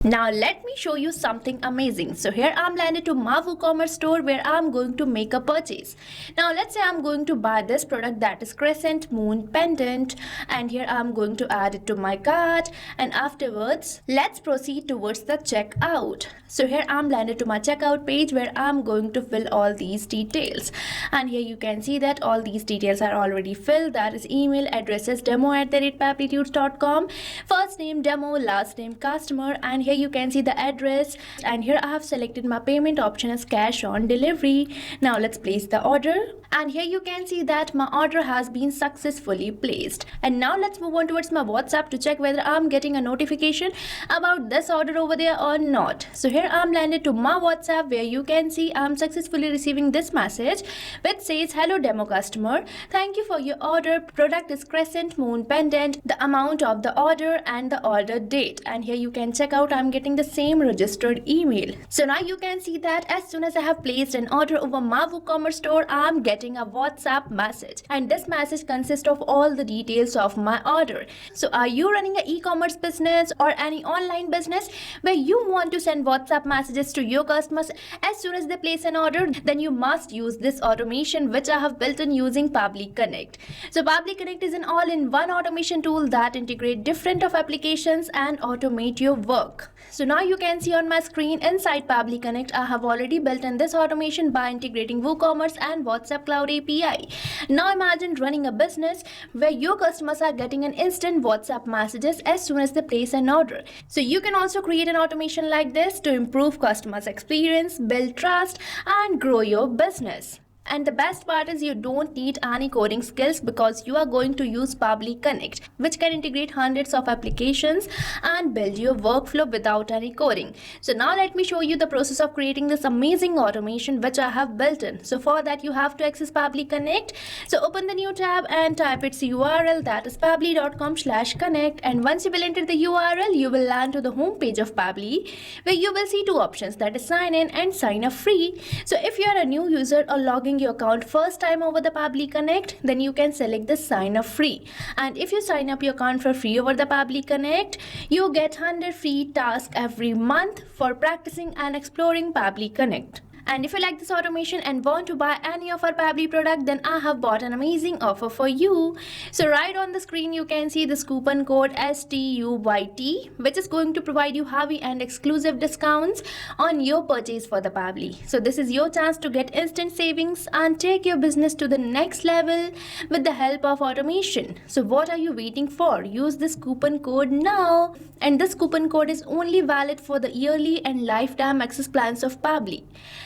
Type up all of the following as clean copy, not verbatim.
Now let me show you something amazing. So here I'm landed to my WooCommerce store where I'm going to make a purchase. Now let's say I'm going to buy this product, that is crescent moon pendant, and here I'm going to add it to my cart, and afterwards let's proceed towards the checkout. So here I'm landed to my checkout page where I'm going to fill all these details, and here you can see that all these details are already filled. That is email addresses demo@pabblytunes.com, first name demo, last name customer, and here you can see the address, and here I have selected my payment option as cash on delivery. Now let's place the order, and here you can see that my order has been successfully placed. And now let's move on towards my WhatsApp to check whether I'm getting a notification about this order over there or not. So here I'm landed to my WhatsApp where you can see I'm successfully receiving this message which says, hello demo customer, thank you for your order. Product is crescent moon pendant, the amount of the order and the order date. And here you can check out I'm getting the same registered email. So now you can see that as soon as I have placed an order over my WooCommerce store, I'm getting a WhatsApp message, and this message consists of all the details of my order. So are you running an e-commerce business or any online business where you want to send WhatsApp messages to your customers as soon as they place an order? Then you must use this automation which I have built in using Pabbly Connect. So Pabbly Connect is an all-in-one automation tool that integrates different of applications and automate your work. So now you can see on my screen inside Pabbly Connect, I have already built in this automation by integrating WooCommerce and WhatsApp Cloud API. Now imagine running a business where your customers are getting an instant WhatsApp messages as soon as they place an order. So you can also create an automation like this to improve customers' experience, build trust, and grow your business. And the best part is you don't need any coding skills because you are going to use Pabbly Connect, which can integrate hundreds of applications and build your workflow without any coding. So now let me show you the process of creating this amazing automation which I have built in. So for that you have to access Pabbly Connect. So open the new tab and type its URL, that is pabbly.com/connect, and once you will enter the URL, you will land to the home page of Pabbly where you will see two options, that is sign in and sign up free. So if you are a new user or logging your account first time over the Pabbly Connect, then you can select the sign up free. And if you sign up your account for free over the Pabbly Connect, you get 100 free tasks every month for practicing and exploring Pabbly Connect. And if you like this automation and want to buy any of our Pabbly product, then I have bought an amazing offer for you. So right on the screen you can see this coupon code STUYT, which is going to provide you heavy and exclusive discounts on your purchase for the Pabbly. So this is your chance to get instant savings and take your business to the next level with the help of automation. So what are you waiting for? Use this coupon code now. And this coupon code is only valid for the yearly and lifetime access plans of Pabbly.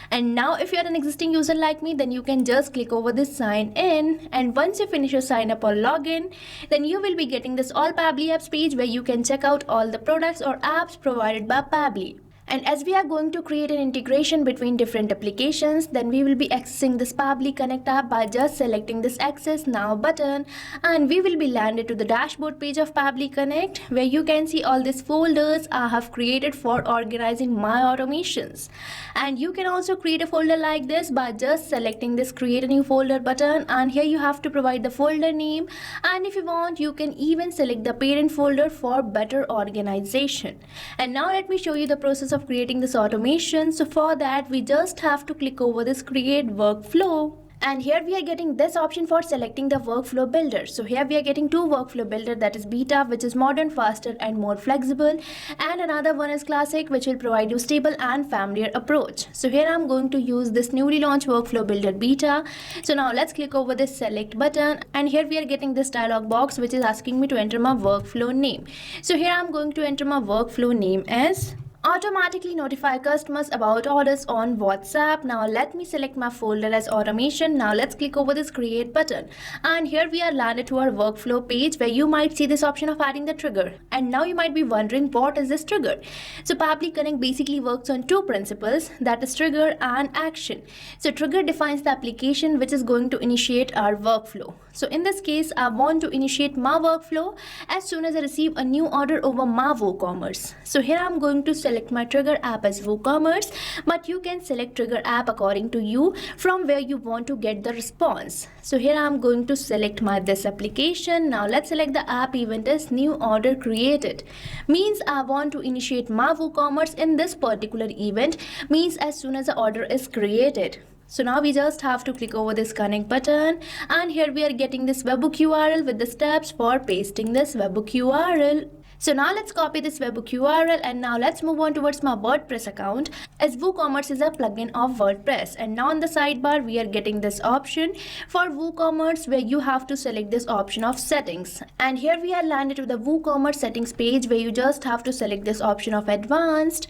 And now if you are an existing user like me, then you can just click over this sign in, and once you finish your sign up or login, then you will be getting this all Pabbly apps page where you can check out all the products or apps provided by Pabbly. And as we are going to create an integration between different applications, then we will be accessing this Pabbly Connect app by just selecting this Access Now button, and we will be landed to the dashboard page of Pabbly Connect where you can see all these folders I have created for organizing my automations. And you can also create a folder like this by just selecting this Create a New Folder button, and here you have to provide the folder name, and if you want you can even select the parent folder for better organization. And now let me show you the process of creating this automation. So for that we just have to click over this create workflow, and here we are getting this option for selecting the workflow builder. So here we are getting two workflow builder, that is beta, which is modern, faster and more flexible, and another one is classic, which will provide you stable and familiar approach. So here I'm going to use this newly launched workflow builder beta. So now let's click over this select button, and here we are getting this dialog box which is asking me to enter my workflow name. So here I'm going to enter my workflow name as automatically notify customers about orders on WhatsApp. Now let me select my folder as automation. Now let's click over this create button, and here we are landed to our workflow page where you might see this option of adding the trigger. And now you might be wondering, what is this trigger? So Pabbly Connect basically works on two principles, that is trigger and action. So trigger defines the application which is going to initiate our workflow. So in this case I want to initiate my workflow as soon as I receive a new order over my WooCommerce. So here I'm going to select select my trigger app as WooCommerce, but you can select trigger app according to you from where you want to get the response. So here I'm going to select my this application. Now let's select the app event as new order created. Means I want to initiate my WooCommerce in this particular event, means as soon as the order is created. So now we just have to click over this connect button, and here we are getting this webhook URL with the steps for pasting this webhook URL. So now let's copy this webhook URL, and now let's move on towards my WordPress account, as WooCommerce is a plugin of WordPress. And now on the sidebar we are getting this option for WooCommerce where you have to select this option of settings. And here we are landed to the WooCommerce settings page where you just have to select this option of advanced.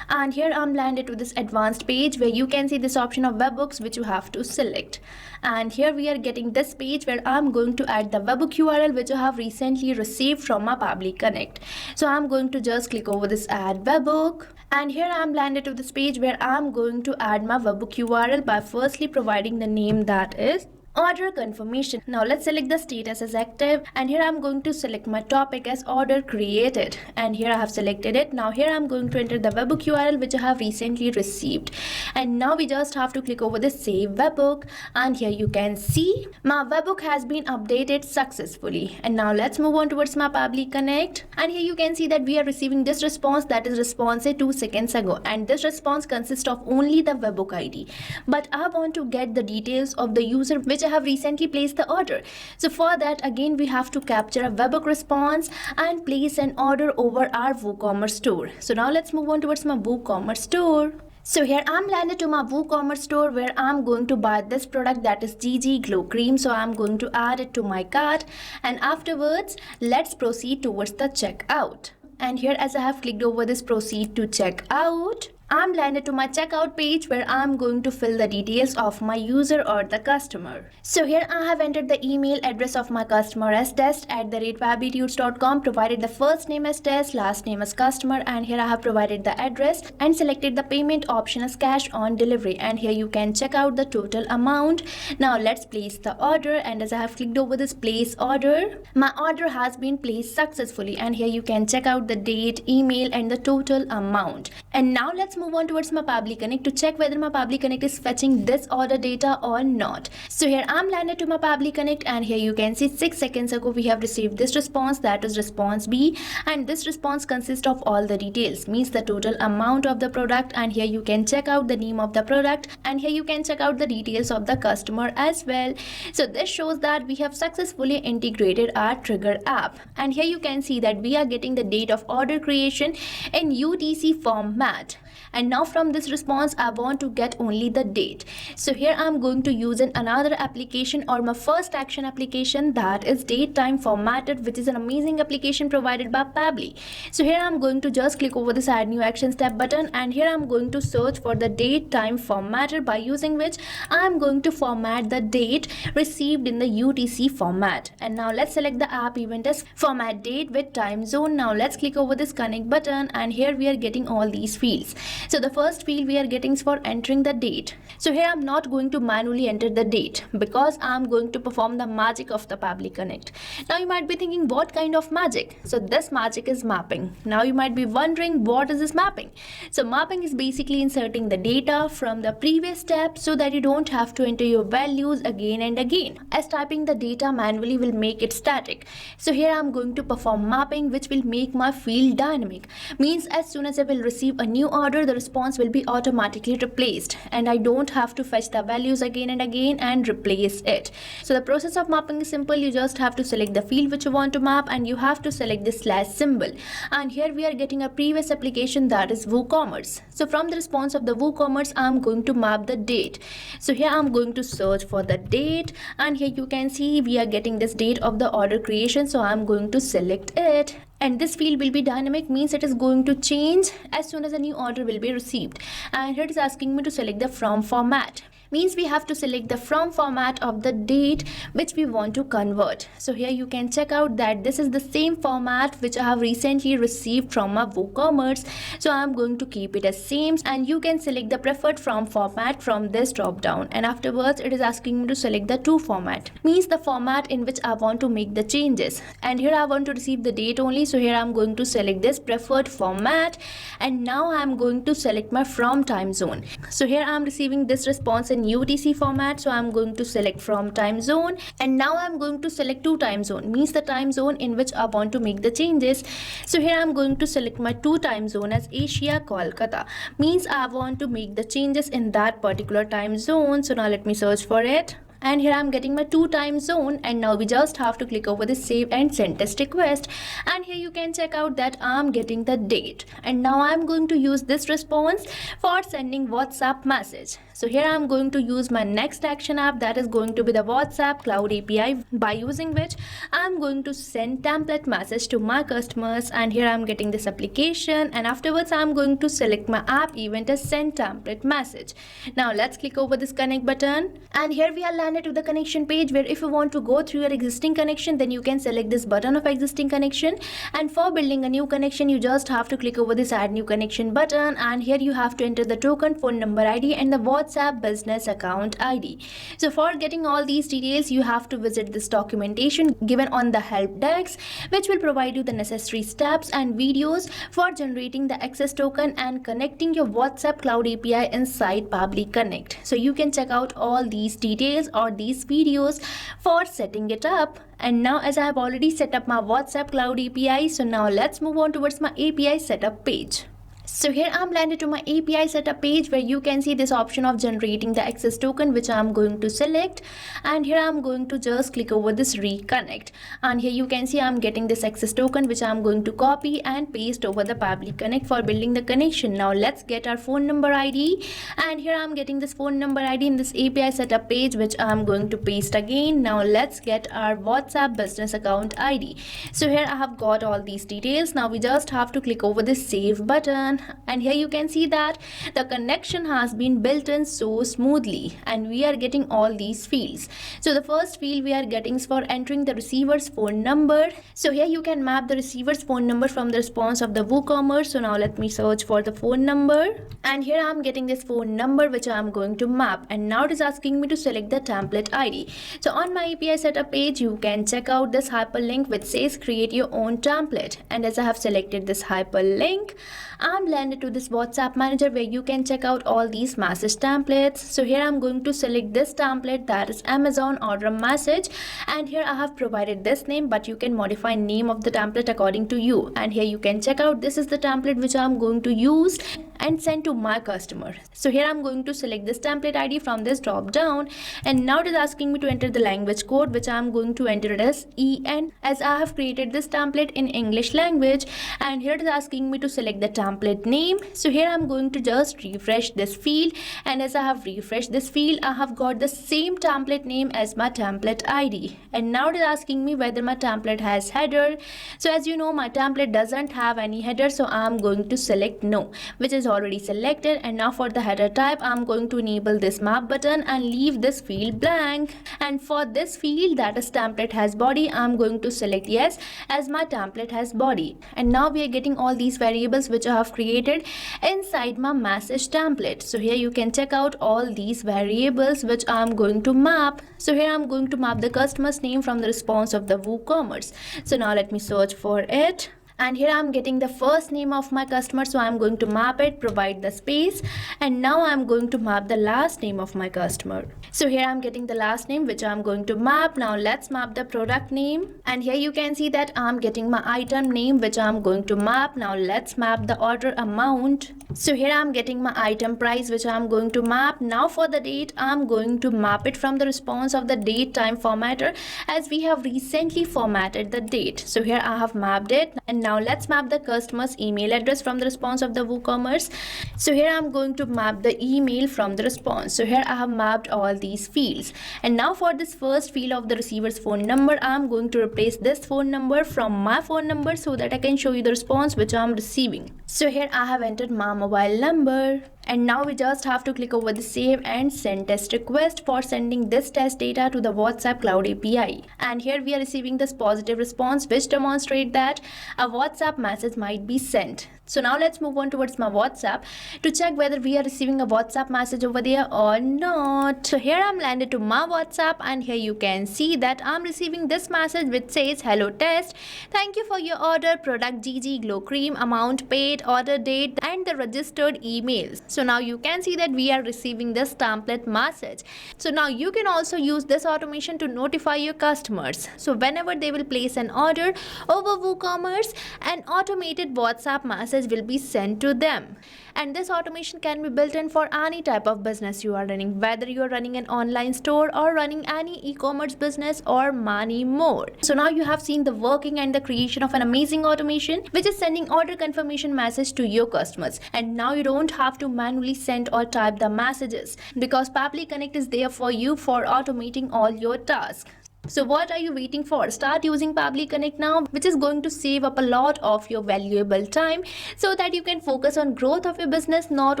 And here I'm landed to this advanced page where you can see this option of webhooks which you have to select. And here we are getting this page where I'm going to add the webhook URL which I have recently received from my Pabbly Connect. So I'm going to just click over this add webhook. And here I'm landed to this page where I'm going to add my webhook URL by firstly providing the name, that is order confirmation. Now let's select the status as active, and here I'm going to select my topic as order created, and here I have selected it. Now here I'm going to enter the webhook URL which I have recently received, and now we just have to click over this save webhook, and here you can see my webhook has been updated successfully. And now let's move on towards my Pabbly Connect, and here you can see that we are receiving this response, that is response 2 seconds ago, and this response consists of only the webhook ID, but I want to get the details of the user which I have recently placed the order. So for that again we have to capture a webhook response and place an order over our WooCommerce store. So now let's move on towards my WooCommerce store. So here I'm landed to my WooCommerce store where I'm going to buy this product, that is GG Glow Cream. So I'm going to add it to my cart, and afterwards let's proceed towards the checkout. And here as I have clicked over this proceed to checkout, I'm landed to my checkout page where I'm going to fill the details of my user or the customer. So here I have entered the email address of my customer as test@pabblytudes.com, provided the first name as test, last name as customer, and here I have provided the address and selected the payment option as cash on delivery, and here you can check out the total amount. Now let's place the order, and as I have clicked over this place order, my order has been placed successfully, and here you can check out the date, email, and the total amount. And now let's move on towards my Pabbly Connect to check whether my Pabbly Connect is fetching this order data or not. So here I'm landed to my Pabbly Connect, and here you can see 6 seconds ago we have received this response, that is response B, and this response consists of all the details, means the total amount of the product, and here you can check out the name of the product, and here you can check out the details of the customer as well. So this shows that we have successfully integrated our trigger app, and here you can see that we are getting the date of order creation in UTC format. And now from this response I want to get only the date. So here I'm going to use another application, or my first action application, that is date time formatted, which is an amazing application provided by Pabbly. So here I'm going to just click over this add new action step button, and here I'm going to search for the date time formatter, by using which I'm going to format the date received in the UTC format. And now let's select the app event as format date with time zone. Now let's click over this connect button, and here we are getting all these fields. So the first field we are getting is for entering the date. So here I'm not going to manually enter the date because I'm going to perform the magic of the Pabbly Connect. Now you might be thinking, what kind of magic? So this magic is mapping. Now you might be wondering, what is this mapping? So mapping is basically inserting the data from the previous step so that you don't have to enter your values again and again, as typing the data manually will make it static. So here I'm going to perform mapping, which will make my field dynamic. Means as soon as I will receive a new order, the response will be automatically replaced, and I don't have to fetch the values again and again and replace it. So the process of mapping is simple. You just have to select the field which you want to map, and you have to select the slash symbol, and here we are getting a previous application, that is WooCommerce. So from the response of the WooCommerce I'm going to map the date. So here I'm going to search for the date, and here you can see we are getting this date of the order creation, so I'm going to select it. And this field will be dynamic, means it is going to change as soon as a new order will be received. And here it is asking me to select the from format. means we have to select the from format of the date which we want to convert. So here you can check out that this is the same format which I have recently received from my WooCommerce. So I'm going to keep it as same, and you can select the preferred from format from this drop down, and afterwards it is asking me to select the to format, means the format in which I want to make the changes. And here I want to receive the date only, so here I'm going to select this preferred format, and now I'm going to select my from time zone. So here I'm receiving this response in UTC format, so I'm going to select from time zone, and now I'm going to select to time zone, means the time zone in which I want to make the changes. So here I'm going to select my to time zone as Asia Kolkata, means I want to make the changes in that particular time zone. So now let me search for it. And here I'm getting my to time zone, and now we just have to click over this save and send test request, and here you can check out that I'm getting the date. And now I'm going to use this response for sending WhatsApp message. So here I'm going to use my next action app, that is going to be the WhatsApp Cloud API, by using which I'm going to send template message to my customers. And here I'm getting this application, and afterwards I'm going to select my app event as send template message. Now let's click over this connect button, and here we are landed to the connection page, where if you want to go through your existing connection, then you can select this button of existing connection, and for building a new connection you just have to click over this add new connection button, and here you have to enter the token, phone number ID, and the WhatsApp business account ID. So for getting all these details, you have to visit this documentation given on the help desk, which will provide you the necessary steps and videos for generating the access token and connecting your WhatsApp Cloud API inside Pabbly Connect. So you can check out all these details or these videos for setting it up. And now, as I have already set up my WhatsApp Cloud API, so now let's move on towards my API setup page. So here I'm landed to my API setup page, where you can see this option of generating the access token, which I'm going to select, and here I'm going to just click over this reconnect, and here you can see I'm getting this access token which I'm going to copy and paste over the Pabbly Connect for building the connection. Now let's get our phone number ID, and here I'm getting this phone number ID in this API setup page, which I'm going to paste again. Now let's get our WhatsApp business account ID. So here I have got all these details. Now we just have to click over this save button, and here you can see that the connection has been built in so smoothly, and we are getting all these fields. So the first field we are getting is for entering the receiver's phone number. So here you can map the receiver's phone number from the response of the WooCommerce. So now let me search for the phone number, and here I'm getting this phone number which I'm going to map, and now it is asking me to select the template ID. So on my API setup page you can check out this hyperlink which says create your own template, and as I have selected this hyperlink, I'm landed to this WhatsApp manager, where you can check out all these message templates. So here I'm going to select this template, that is Amazon order message, and here I have provided this name, but you can modify name of the template according to you. And here you can check out this is the template which I'm going to use and send to my customer. So here I'm going to select this template ID from this drop down, and now it is asking me to enter the language code, which I'm going to enter it as EN, as I have created this template in English language. And here it is asking me to select the template name. So here I'm going to just refresh this field, and as I have refreshed this field, I have got the same template name as my template ID. And now it is asking me whether my template has header. So as you know, my template doesn't have any header, so I'm going to select no, which is already selected. And now for the header type, I'm going to enable this map button and leave this field blank. And for this field, that is template has body, I'm going to select yes, as my template has body. And now we are getting all these variables which I have created inside my message template. So here you can check out all these variables which I'm going to map. So here I'm going to map the customer's name from the response of the WooCommerce. So now let me search for it. And here I'm getting the first name of my customer, so I'm going to map it, provide the space, and now I'm going to map the last name of my customer. So here I'm getting the last name which I'm going to map. Now let's map the product name, and here you can see that I'm getting my item name which I'm going to map. Now let's map the order amount. So here I'm getting my item price which I'm going to map. Now for the date, I'm going to map it from the response of the date time formatter, as we have recently formatted the date. So here I have mapped it, and now let's map the customer's email address from the response of the WooCommerce. So here I'm going to map the email from the response. So here I have mapped all these fields, and now for this first field of the receiver's phone number, I'm going to replace this phone number from my phone number so that I can show you the response which I'm receiving. So here I have entered my mobile number, And now we just have to click over the save and send test request for sending this test data to the WhatsApp Cloud API. And here we are receiving this positive response which demonstrates that a WhatsApp message might be sent. So now let's move on towards my WhatsApp to check whether we are receiving a WhatsApp message over there or not. So here I'm landed to my WhatsApp, and here you can see that I'm receiving this message which says, "Hello test, thank you for your order, product GG Glow Cream, amount paid, order date and the registered emails." So now you can see that we are receiving this template message. So now you can also use this automation to notify your customers. So whenever they will place an order over WooCommerce, an automated WhatsApp message will be sent to them. And this automation can be built in for any type of business you are running, whether you are running an online store or running any e-commerce business or many more. So now you have seen the working and the creation of an amazing automation which is sending order confirmation message to your customers. And now you don't have to manually send or type the messages because Pabbly Connect is there for you for automating all your tasks. So what are you waiting for? Start using Pabbly Connect now, which is going to save up a lot of your valuable time so that you can focus on growth of your business, not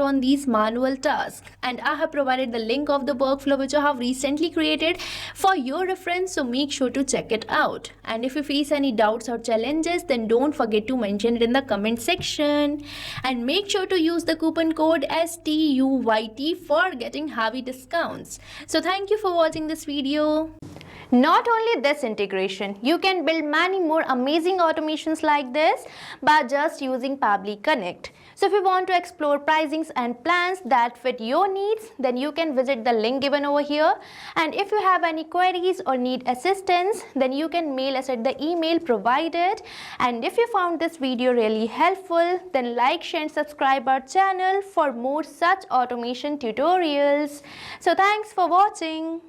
on these manual tasks. And I have provided the link of the workflow which I have recently created for your reference, so make sure to check it out. And if you face any doubts or challenges, then don't forget to mention it in the comment section. And make sure to use the coupon code STUYT for getting heavy discounts. So thank you for watching this video. Not only this integration, you can build many more amazing automations like this by just using Pabbly Connect. So if you want to explore pricings and plans that fit your needs, then you can visit the link given over here. And if you have any queries or need assistance, then you can mail us at the email provided. And if you found this video really helpful, then like, share and subscribe our channel for more such automation tutorials. So thanks for watching.